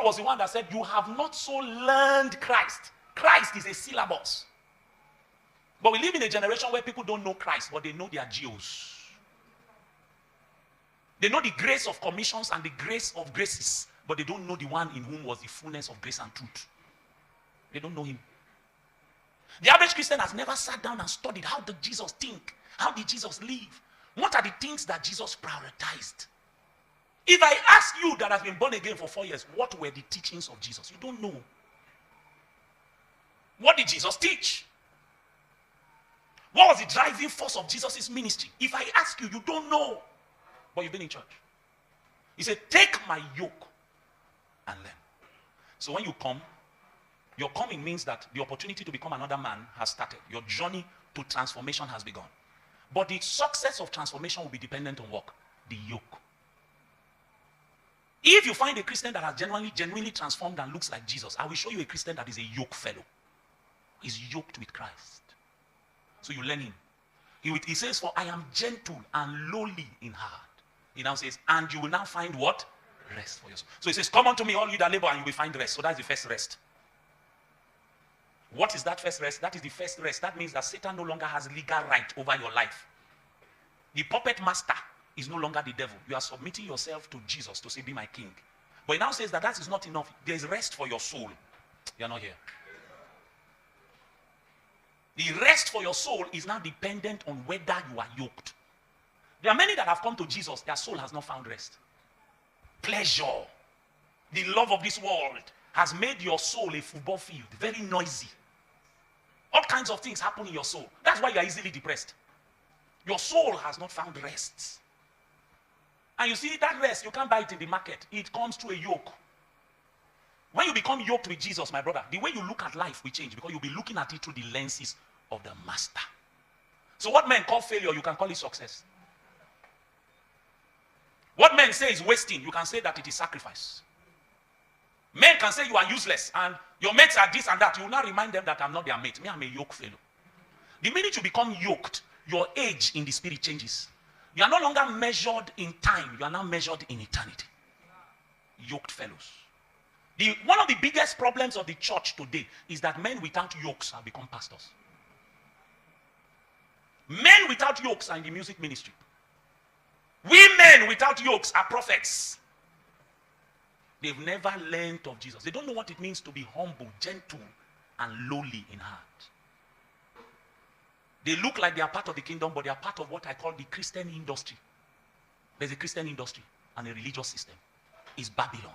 was the one that said, you have not so learned Christ. Christ is a syllabus. But we live in a generation where people don't know Christ, but they know their geos. They know the grace of commissions and the grace of graces, but they don't know the one in whom was the fullness of grace and truth. They don't know him. The average Christian has never sat down and studied, how did Jesus think? How did Jesus live? What are the things that Jesus prioritized? If I ask you that has been born again for 4 years, what were the teachings of Jesus? You don't know. What did Jesus teach? What was the driving force of Jesus' ministry? If I ask you, you don't know. But you've been in church. He said, take my yoke and learn. So when you come, your coming means that the opportunity to become another man has started. Your journey to transformation has begun. But the success of transformation will be dependent on what? The yoke. If you find a Christian that has genuinely transformed and looks like Jesus, I will show you a Christian that is a yoke fellow. He's yoked with Christ. So you learn him. He says, for I am gentle and lowly in heart. He now says, and you will now find what? Rest for yourself. So he says, come unto me, all you that labor, and you will find rest. So that's the first rest. What is that first rest? That is the first rest. That means that Satan no longer has legal right over your life. The puppet master is no longer the devil. You are submitting yourself to Jesus to say, be my king. But he now says that that is not enough. There is rest for your soul. You are not here. The rest for your soul is now dependent on whether you are yoked. There are many that have come to Jesus, their soul has not found rest. Pleasure, the love of this world has made your soul a football field, very noisy. All kinds of things happen in your soul. That's why you are easily depressed. Your soul has not found rest. And you see, that rest, you can't buy it in the market. It comes through a yoke. When you become yoked with Jesus, my brother, the way you look at life will change because you'll be looking at it through the lenses of the master. So what men call failure, you can call it success. What men say is wasting, you can say that it is sacrifice. Men can say you are useless and your mates are this and that. You will not remind them that I'm not their mate. Me, I'm a yoke fellow. The minute you become yoked, your age in the spirit changes. You are no longer measured in time. You are now measured in eternity. Yoked fellows. One of the biggest problems of the church today is that men without yokes have become pastors. Men without yokes are in the music ministry. Women without yokes are prophets. They've never learned of Jesus. They don't know what it means to be humble, gentle, and lowly in heart. They look like they are part of the kingdom, but they are part of what I call the Christian industry. There's a Christian industry and a religious system. It's Babylon.